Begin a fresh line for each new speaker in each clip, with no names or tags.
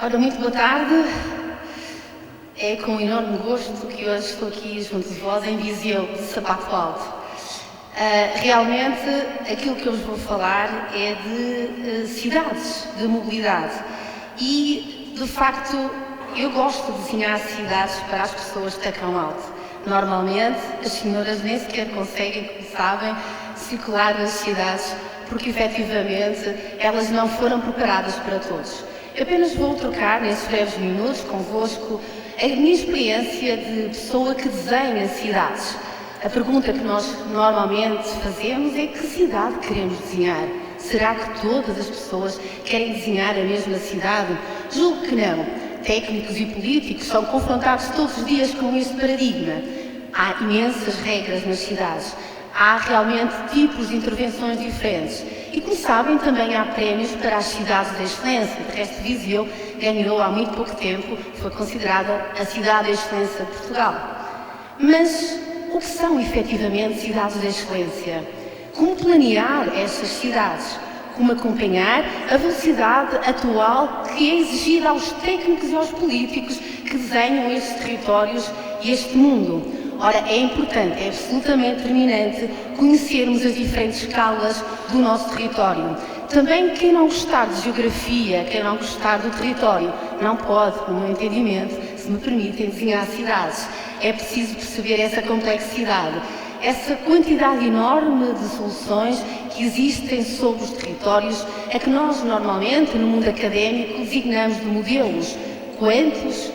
Ora, muito boa tarde. É com enorme gosto que hoje estou aqui junto de vós em Viseu, de Sapato Alto. Realmente, aquilo que eu vos vou falar é de cidades, de mobilidade. E, de facto, eu gosto de desenhar cidades para as pessoas de tacão alto. Normalmente, as senhoras nem sequer conseguem, como sabem, circular nas cidades, porque, efetivamente, elas não foram preparadas para todos. Eu apenas vou trocar, nesses breves minutos, convosco, a minha experiência de pessoa que desenha cidades. A pergunta que nós normalmente fazemos é: que cidade queremos desenhar? Será que todas as pessoas querem desenhar a mesma cidade? Julgo que não. Técnicos e políticos são confrontados todos os dias com este paradigma. Há imensas regras nas cidades. Há realmente tipos de intervenções diferentes. E, como sabem, também há prémios para as cidades de excelência. De resto, Viseu ganhou há muito pouco tempo, foi considerada a cidade de excelência de Portugal. Mas o que são efetivamente cidades de excelência? Como planear estas cidades? Como acompanhar a velocidade atual que é exigida aos técnicos e aos políticos que desenham estes territórios e este mundo? Ora, é importante, é absolutamente determinante conhecermos as diferentes escalas do nosso território. Também quem não gostar de geografia, quem não gostar do território, não pode, no meu entendimento, se me permitem, desenhar cidades. É preciso perceber essa complexidade, essa quantidade enorme de soluções que existem sobre os territórios, a que nós normalmente, no mundo académico, designamos de modelos. Quantos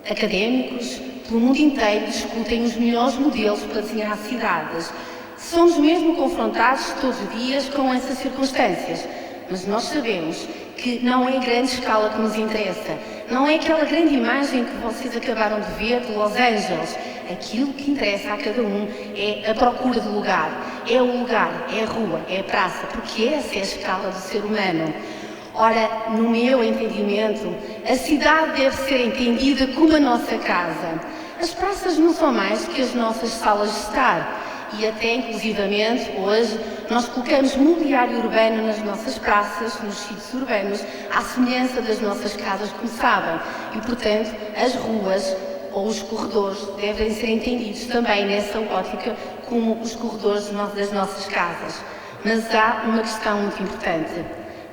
académicos pelo mundo inteiro discutem os melhores modelos para desenhar cidades? Somos mesmo confrontados todos os dias com essas circunstâncias, mas nós sabemos que não é a grande escala que nos interessa, não é aquela grande imagem que vocês acabaram de ver de Los Angeles. Aquilo que interessa a cada um é a procura do lugar, é o lugar, é a rua, é a praça, porque essa é a escala do ser humano. Ora, no meu entendimento, a cidade deve ser entendida como a nossa casa. As praças não são mais que as nossas salas de estar. E até, inclusivamente, hoje, nós colocamos mobiliário urbano nas nossas praças, nos sítios urbanos, à semelhança das nossas casas, como sabem. E, portanto, as ruas ou os corredores devem ser entendidos também nessa ótica como os corredores das nossas casas. Mas há uma questão muito importante.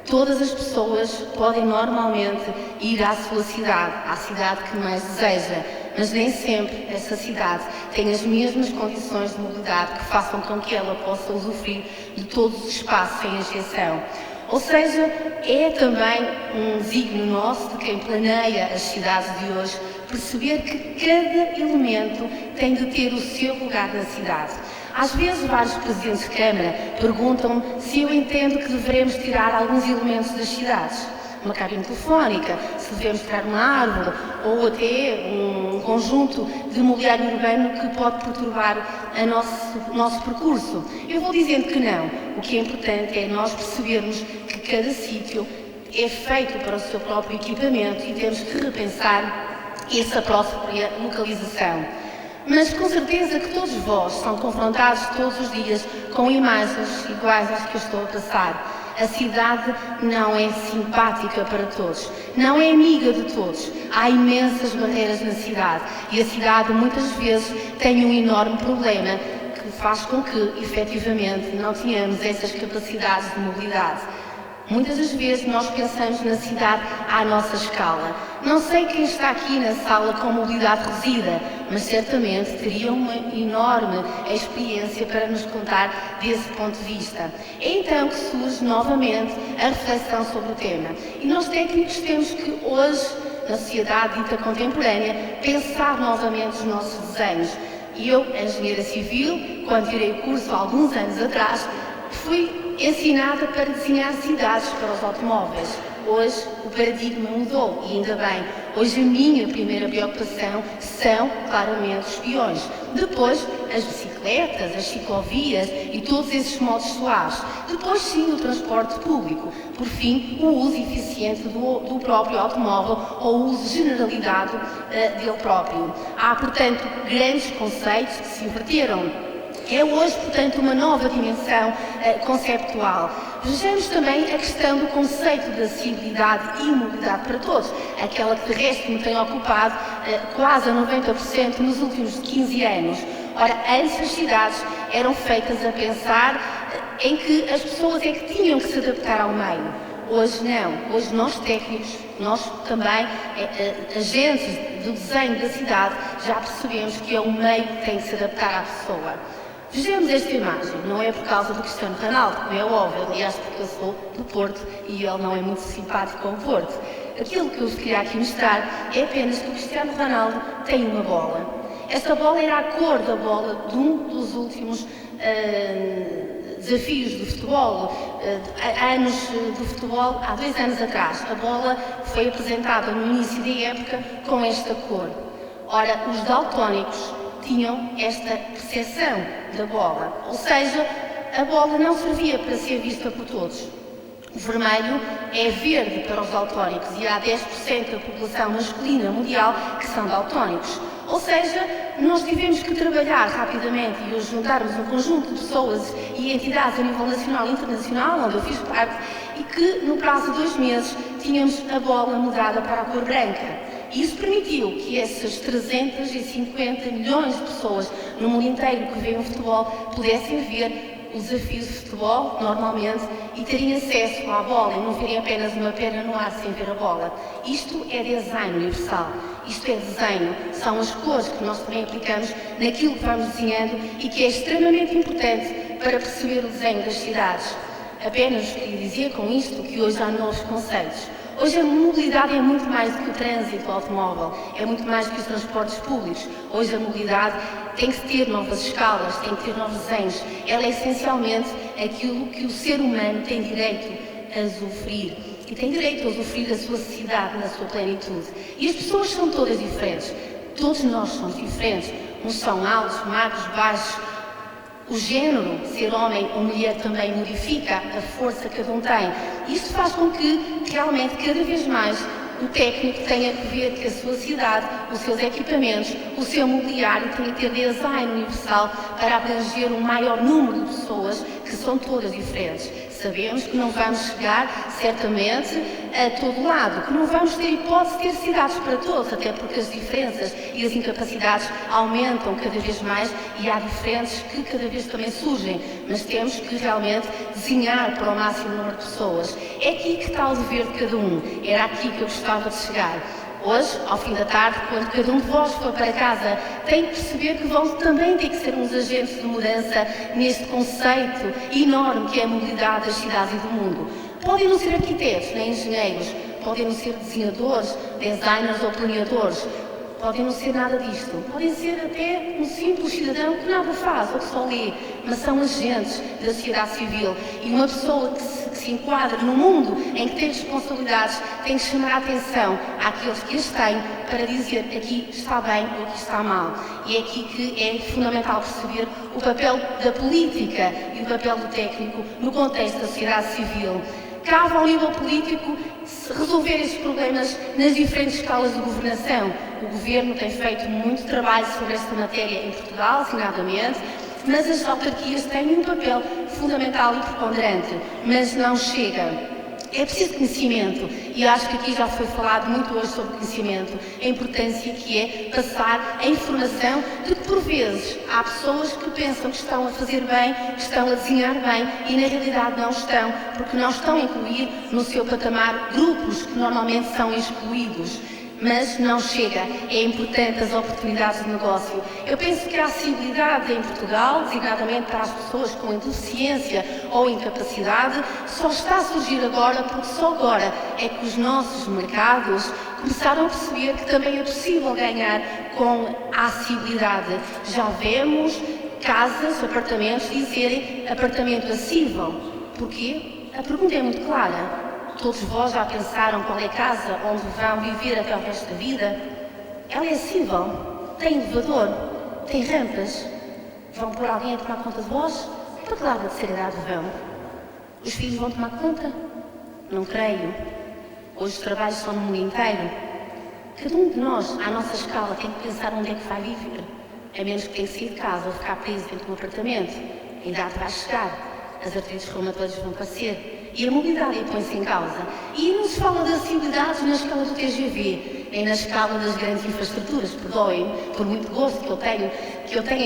Todas as pessoas podem normalmente ir à sua cidade, à cidade que mais deseja, mas nem sempre essa cidade tem as mesmas condições de mobilidade que façam com que ela possa usufruir de todos os espaços sem exceção. Ou seja, é também um desígnio nosso, de quem planeia as cidades de hoje, perceber que cada elemento tem de ter o seu lugar na cidade. Às vezes, vários presidentes de Câmara perguntam-me se eu entendo que devemos tirar alguns elementos das cidades. Uma cabine telefónica, se devemos tirar uma árvore ou até um conjunto de mobiliário urbano que pode perturbar o nosso percurso. Eu vou dizendo que não. O que é importante é nós percebermos que cada sítio é feito para o seu próprio equipamento e temos que repensar essa própria localização. Mas com certeza que todos vós são confrontados todos os dias com imagens iguais às que eu estou a passar. A cidade não é simpática para todos, não é amiga de todos. Há imensas barreiras na cidade e a cidade muitas vezes tem um enorme problema que faz com que, efetivamente, não tenhamos essas capacidades de mobilidade. Muitas das vezes nós pensamos na cidade à nossa escala. Não sei quem está aqui na sala com mobilidade reduzida, mas certamente teria uma enorme experiência para nos contar desse ponto de vista. É então que surge novamente a reflexão sobre o tema. E nós técnicos temos que hoje, na sociedade dita contemporânea, pensar novamente os nossos desenhos. E eu, engenheira civil, quando tirei o curso há alguns anos atrás, fui ensinada para desenhar cidades para os automóveis. Hoje o paradigma mudou e ainda bem. Hoje a minha primeira preocupação são claramente os peões. Depois as bicicletas, as ciclovias e todos esses modos suaves. Depois sim o transporte público. Por fim, o uso eficiente do próprio automóvel ou o uso generalizado dele próprio. Há, portanto, grandes conceitos que se inverteram. É hoje, portanto, uma nova dimensão conceptual. Vejamos também a questão do conceito de acessibilidade e mobilidade para todos, aquela que de resto me tem ocupado quase a 90% nos últimos 15 anos. Ora, antes as cidades eram feitas a pensar em que as pessoas é que tinham que se adaptar ao meio. Hoje não. Hoje nós técnicos, nós também agentes do desenho da cidade, já percebemos que é o meio que tem que se adaptar à pessoa. Vejamos esta imagem, não é por causa do Cristiano Ronaldo, como é óbvio, aliás, porque eu sou do Porto e ele não é muito simpático com o Porto. Aquilo que eu vos queria aqui mostrar é apenas que o Cristiano Ronaldo tem uma bola. Esta bola era a cor da bola de um dos últimos desafios do futebol, anos do futebol, há 2 anos atrás. A bola foi apresentada no início da época com esta cor. Ora, os daltónicos tinham esta percepção da bola, ou seja, a bola não servia para ser vista por todos. O vermelho é verde para os daltónicos e há 10% da população masculina mundial que são daltónicos. Ou seja, nós tivemos que trabalhar rapidamente e hoje juntarmos um conjunto de pessoas e entidades a nível nacional e internacional, onde eu fiz parte, e que no prazo de 2 meses tínhamos a bola mudada para a cor branca. Isso permitiu que essas 350 milhões de pessoas no mundo inteiro que veem o futebol pudessem ver os desafios de futebol normalmente e terem acesso à bola e não verem apenas uma perna no ar sem ver a bola. Isto é design universal. Isto é desenho. São as cores que nós também aplicamos naquilo que vamos desenhando e que é extremamente importante para perceber o desenho das cidades. Apenas queria dizer com isto que hoje há novos conceitos. Hoje a mobilidade é muito mais do que o trânsito automóvel, é muito mais do que os transportes públicos. Hoje a mobilidade tem que ter novas escalas, tem que ter novos desenhos. Ela é essencialmente aquilo que o ser humano tem direito a usufruir. E tem direito a usufruir da sua cidade na sua plenitude. E as pessoas são todas diferentes. Todos nós somos diferentes. Uns são altos, magros, baixos. O género, ser homem ou mulher, também modifica a força que cada um tem. Isto faz com que, realmente, cada vez mais, o técnico tenha que ver que a sua cidade, os seus equipamentos, o seu mobiliário tem que ter design universal para abranger um maior número de pessoas que são todas diferentes. Sabemos que não vamos chegar, certamente, a todo lado, que não vamos ter hipótese de ter cidades para todos, até porque as diferenças e as incapacidades aumentam cada vez mais e há diferenças que cada vez também surgem, mas temos que realmente desenhar para o máximo número de pessoas. É aqui que está o dever de cada um, era aqui que eu gostava de chegar. Hoje, ao fim da tarde, quando cada um de vós for para casa, tem que perceber que vão também ter que ser uns agentes de mudança neste conceito enorme que é a mobilidade das cidades e do mundo. Podem não ser arquitetos nem engenheiros, podem não ser desenhadores, designers ou planeadores, podem não ser nada disto. Podem ser até um simples cidadão que nada faz ou que só lê, mas são agentes da sociedade civil. E uma pessoa que se enquadra no mundo em que tem responsabilidades tem que chamar a atenção àqueles que as têm para dizer aqui está bem ou aqui está mal. E é aqui que é fundamental perceber o papel da política e o papel do técnico no contexto da sociedade civil. Cabe ao nível político resolver estes problemas nas diferentes escalas de governação. O Governo tem feito muito trabalho sobre esta matéria em Portugal, assignadamente, mas as autarquias têm um papel fundamental e preponderante, mas não chega. É preciso conhecimento e acho que aqui já foi falado muito hoje sobre conhecimento, a importância que é passar a informação de que por vezes há pessoas que pensam que estão a fazer bem, que estão a desenhar bem e na realidade não estão, porque não estão a incluir no seu patamar grupos que normalmente são excluídos. Mas não chega. É importante as oportunidades de negócio. Eu penso que a acessibilidade em Portugal, designadamente para as pessoas com deficiência ou incapacidade, só está a surgir agora porque só agora é que os nossos mercados começaram a perceber que também é possível ganhar com a acessibilidade. Já vemos casas, apartamentos dizerem apartamento acessível. Porquê? A pergunta é muito clara. Todos vós já pensaram qual é a casa onde vão viver até o resto da vida? Ela é acessível, tem elevador, tem rampas. Vão pôr alguém a tomar conta de vós? Para que lado de seriedade vão? Os filhos vão tomar conta? Não creio. Hoje os trabalhos são no mundo inteiro. Cada um de nós, à nossa escala, tem que pensar onde é que vai viver. a menos que tenha que sair de casa ou ficar preso dentro de um apartamento. A idade vai chegar, as artrites reumatoides vão aparecer e a mobilidade põe-se em causa. E não se fala de acessibilidade na escala do TGV, nem na escala das grandes infraestruturas. Perdoem-me, por muito gosto que eu tenho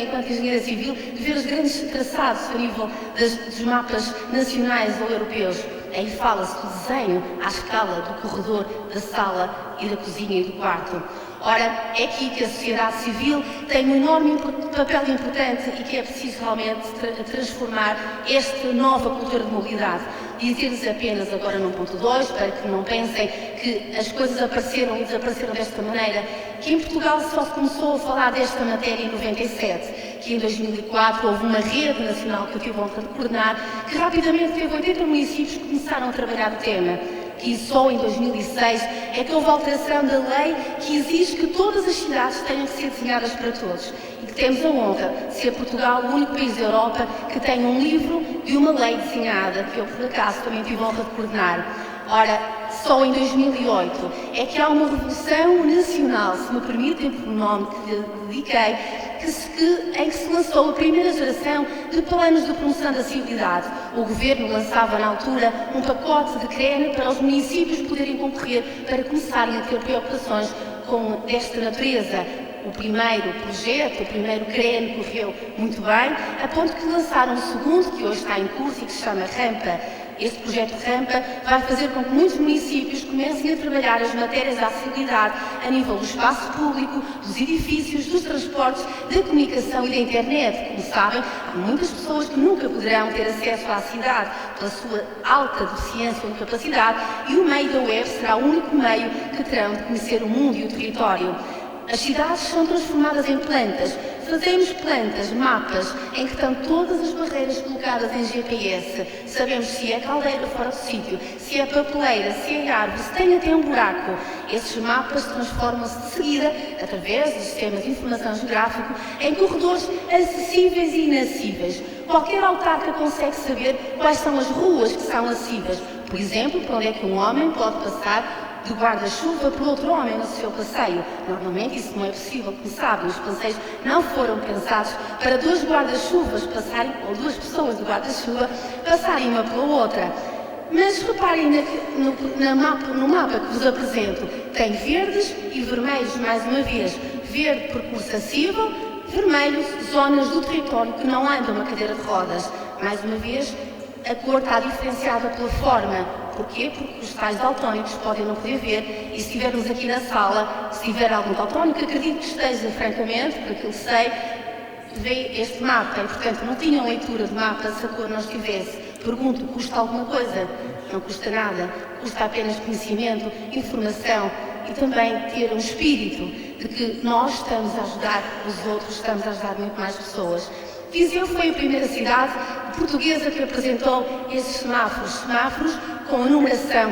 enquanto engenheira civil, de ver os grandes traçados a nível dos mapas nacionais ou europeus. Aí fala-se do desenho à escala do corredor, da sala e da cozinha e do quarto. Ora, é aqui que a sociedade civil tem um enorme papel importante e que é preciso realmente transformar esta nova cultura de mobilidade. Dizer-lhes apenas agora num ponto 2, para que não pensem que as coisas apareceram e desapareceram desta maneira, que em Portugal só se começou a falar desta matéria em 97, que em 2004 houve uma rede nacional que eu tive a honra de coordenar, que rapidamente teve 80 municípios que começaram a trabalhar o tema. Que só em 2006 é que houve a alteração da lei que exige que todas as cidades tenham que ser desenhadas para todos. E que temos a honra de ser Portugal o único país da Europa que tem um livro de uma lei desenhada, que eu, por acaso, também tive a honra de coordenar. Ora, só em 2008 é que há uma revolução nacional, se me permitem, por nome que lhe dediquei, em que se lançou a primeira geração de planos de promoção da acessibilidade. O Governo lançava, na altura, um pacote de CREN para os municípios poderem concorrer para começarem a ter preocupações desta natureza. O primeiro projeto, o primeiro CREN correu muito bem, a ponto que lançaram o segundo, que hoje está em curso e que se chama Rampa. Este projeto Rampa vai fazer com que muitos municípios comecem a trabalhar as matérias da acessibilidade a nível do espaço público, dos edifícios, dos transportes, da comunicação e da internet. Como sabem, há muitas pessoas que nunca poderão ter acesso à cidade pela sua alta deficiência ou incapacidade e o meio da web será o único meio que terão de conhecer o mundo e o território. As cidades são transformadas em plantas. Fazemos plantas, mapas, em que estão todas as barreiras colocadas em GPS. Sabemos se é caldeira fora do sítio, se é papeleira, se é árvore, se tem até um buraco. Esses mapas transformam-se de seguida, através dos sistemas de informação geográfico, em corredores acessíveis e inacessíveis. Qualquer autarca consegue saber quais são as ruas que são acessíveis. Por exemplo, para onde é que um homem pode passar de guarda-chuva por outro homem no seu passeio. Normalmente isso não é possível, como sabem, os passeios não foram pensados para dois guarda-chuvas passarem, ou duas pessoas de guarda-chuva passarem uma pela outra. Mas reparem no mapa que vos apresento, tem verdes e vermelhos mais uma vez. Verde, percurso acessível, vermelho, zonas do território que não andam uma cadeira de rodas. Mais uma vez, a cor está diferenciada pela forma. Porquê? Porque os tais daltónicos podem não poder ver e se estivermos aqui na sala, se tiver algum daltónico, acredito que esteja, francamente, por aquilo que sei, vê este mapa e, portanto, não tinham leitura de mapa se a cor não estivesse. Pergunto, custa alguma coisa? Não custa nada. Custa apenas conhecimento, informação e também ter um espírito de que nós estamos a ajudar os outros, estamos a ajudar muito mais pessoas. Viseu foi a primeira cidade portuguesa que apresentou esses semáforos com a numeração,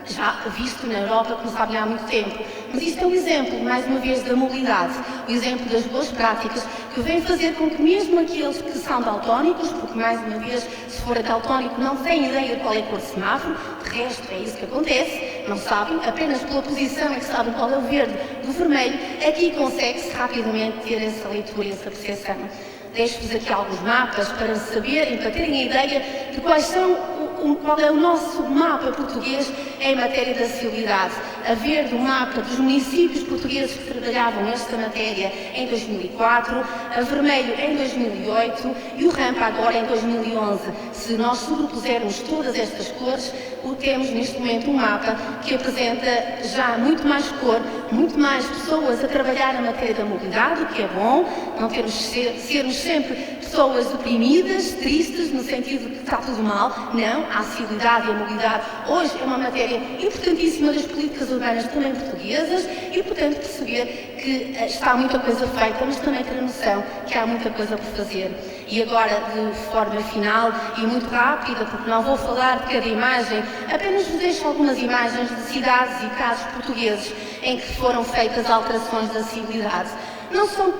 já visto na Europa, como sabem, há muito tempo. Mas isto é um exemplo, mais uma vez, da mobilidade, o exemplo das boas práticas, que vem fazer com que mesmo aqueles que são daltónicos, porque, mais uma vez, se for daltónico, não têm ideia de qual é a cor de semáforo, de resto é isso que acontece, não sabem, apenas pela posição é que sabem qual é o verde do vermelho, aqui consegue-se rapidamente ter essa leitura e essa percepção. Deixo-vos aqui alguns mapas para saberem, para terem a ideia de qual é o nosso mapa português em matéria de acessibilidade. A verde, o mapa dos municípios portugueses que trabalhavam esta matéria em 2004, a vermelho em 2008 e o rampa agora em 2011. Se nós sobrepusermos todas estas cores, temos neste momento um mapa que apresenta já muito mais cor, muito mais pessoas a trabalhar na matéria da mobilidade, o que é bom, não sermos sempre pessoas deprimidas, tristes, no sentido de que está tudo mal. Não, a acessibilidade e a mobilidade hoje é uma matéria importantíssima das políticas urbanas também portuguesas e, portanto, perceber que está muita coisa feita, mas também ter a noção que há muita coisa por fazer. E agora, de forma final e muito rápida, porque não vou falar de cada imagem, apenas vos deixo algumas imagens de cidades e casos portugueses em que foram feitas alterações de acessibilidade. Não são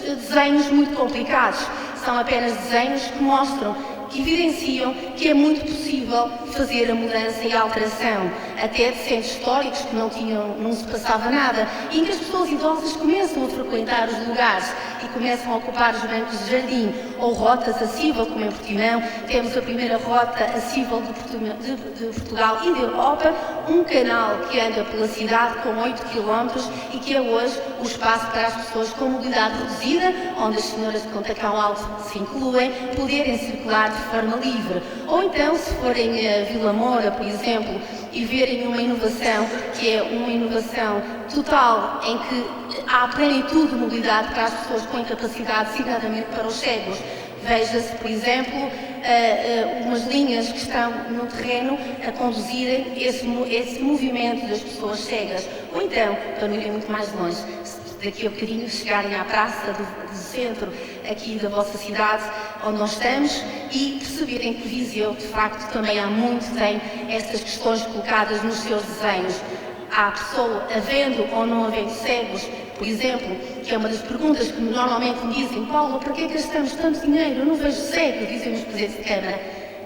desenhos muito complicados, são apenas desenhos que mostram, que evidenciam que é muito possível fazer a mudança e a alteração. até de centros históricos que não se passava nada, e em que as pessoas idosas começam a frequentar os lugares e começam a ocupar os bancos de jardim, ou rotas acessíveis, como em Portimão. Temos a primeira rota acessível de Portugal e da Europa, um canal que anda pela cidade com 8 km e que é hoje o espaço para as pessoas com mobilidade reduzida, onde as senhoras de Contacão Alto se incluem, poderem circular de forma livre. Ou então, se forem a Vila Moura, por exemplo, e verem uma inovação que é uma inovação total, em que há plenitude de mobilidade para as pessoas com incapacidade, designadamente para os cegos. Veja-se, por exemplo, umas linhas que estão no terreno a conduzirem esse movimento das pessoas cegas. Ou então, para não ir muito mais longe, daqui a bocadinho chegarem à praça do centro aqui da vossa cidade, onde nós estamos, e perceberem que Viseu, de facto, também há muito tem estas questões colocadas nos seus desenhos. Há pessoa, havendo ou não havendo cegos, por exemplo, que é uma das perguntas que normalmente me dizem: Paula, para que gastamos tanto dinheiro? Eu não vejo cego, dizem os presidentes de Câmara.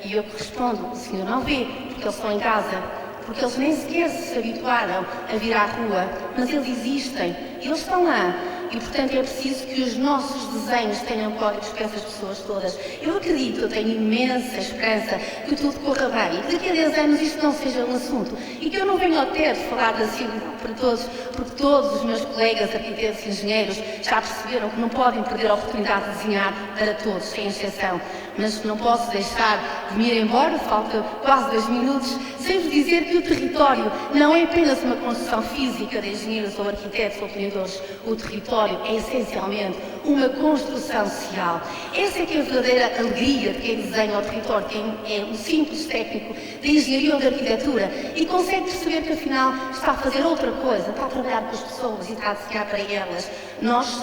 E eu respondo: o senhor não vê, porque eles estão em casa, porque eles nem sequer se habituaram a vir à rua, mas eles existem, eles estão lá. E, portanto, é preciso que os nossos desenhos tenham códigos para essas pessoas todas. Eu acredito, eu tenho imensa esperança que tudo corra bem e que daqui a 10 anos isto não seja um assunto. E que eu não venho ao teto falar da CIL para todos, porque todos os meus colegas arquitetos e engenheiros já perceberam que não podem perder a oportunidade de desenhar para todos, sem exceção. Mas não posso deixar de me ir embora, falta quase 2 minutos, sem vos dizer que o território não é apenas uma construção física de engenheiros ou arquitetos ou planeadores. O território é essencialmente uma construção social. Essa é que é a verdadeira alegria de quem desenha o território, quem é um simples técnico de engenharia ou de arquitetura e consegue perceber que afinal está a fazer outra coisa, está a trabalhar com as pessoas e está a desenhar para elas. Nós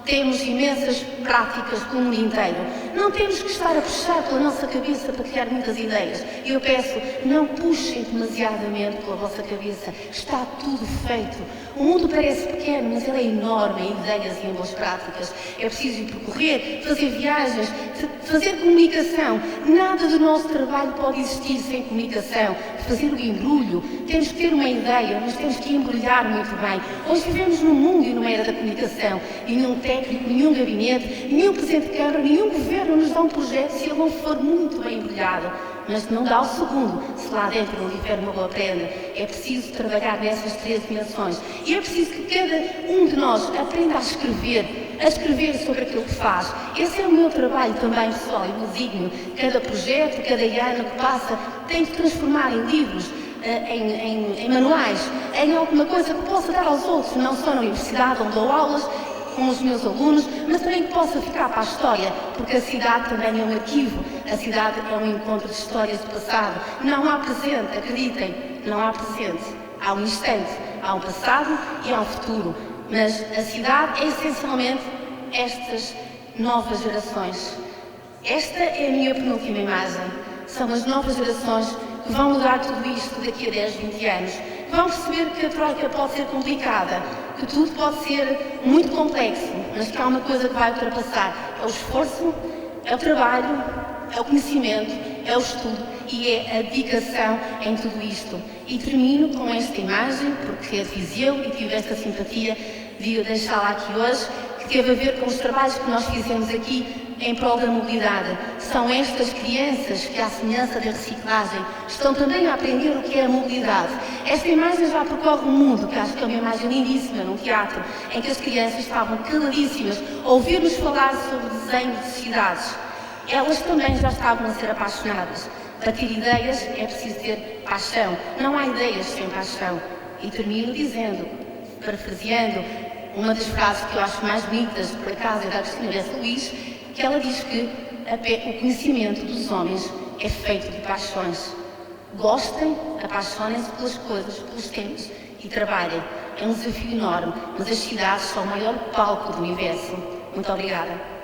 temos imensas práticas do mundo inteiro. Não temos que estar a puxar pela nossa cabeça para criar muitas ideias. Eu peço, não puxem demasiadamente pela vossa cabeça. Está tudo feito. O mundo parece pequeno, mas ele é enorme em ideias e em boas práticas. É preciso ir percorrer, fazer viagens, fazer comunicação. Nada do nosso trabalho pode existir sem comunicação. Fazer o embrulho. Temos que ter uma ideia, mas temos que embrulhar muito bem. Hoje vivemos num mundo e numa era da comunicação. E nenhum técnico, nenhum gabinete, nenhum presidente de Câmara, nenhum governo nos dá um projeto se ele não for muito bem embrulhado. Mas não dá o segundo se lá dentro não tiver uma boa prenda. É preciso trabalhar nessas 3 dimensões. E é preciso que cada um de nós aprenda a escrever sobre aquilo que faz. Esse é o meu trabalho também, pessoal, e o desígnio. Cada projeto, cada ano que passa, tem que transformar em livros, em manuais, em alguma coisa que possa dar aos outros, não só na universidade, onde dou aulas, com os meus alunos, mas também que possa ficar para a história, porque a cidade também é um arquivo, a cidade é um encontro de histórias do passado. Não há presente, acreditem, não há presente. Há um instante, há um passado e há um futuro, mas a cidade é essencialmente estas novas gerações. Esta é a minha penúltima imagem. São as novas gerações que vão mudar tudo isto daqui a 10, 20 anos. Vão perceber que a troika pode ser complicada, que tudo pode ser muito complexo, mas que há uma coisa que vai ultrapassar. É o esforço, é o trabalho, é o conhecimento, é o estudo e é a dedicação em tudo isto. E termino com esta imagem, porque é de Viseu e tive esta simpatia de deixá-la aqui hoje, que teve a ver com os trabalhos que nós fizemos aqui em prol da mobilidade. São estas crianças que, à semelhança da reciclagem, estão também a aprender o que é a mobilidade. Esta imagem já percorre o mundo, que acho que é uma imagem lindíssima, num teatro, em que as crianças estavam caladíssimas a ouvir-nos falar sobre desenho de cidades. Elas também já estavam a ser apaixonadas. Para ter ideias é preciso ter paixão. Não há ideias sem paixão. E termino dizendo, parafraseando, uma das frases que eu acho mais bonitas, por acaso, é da Cristina Bessa Luís, que ela diz que o conhecimento dos homens é feito de paixões. Gostem, apaixonem-se pelas coisas, pelos temas e trabalhem. É um desafio enorme, mas as cidades são o maior palco do universo. Muito obrigada.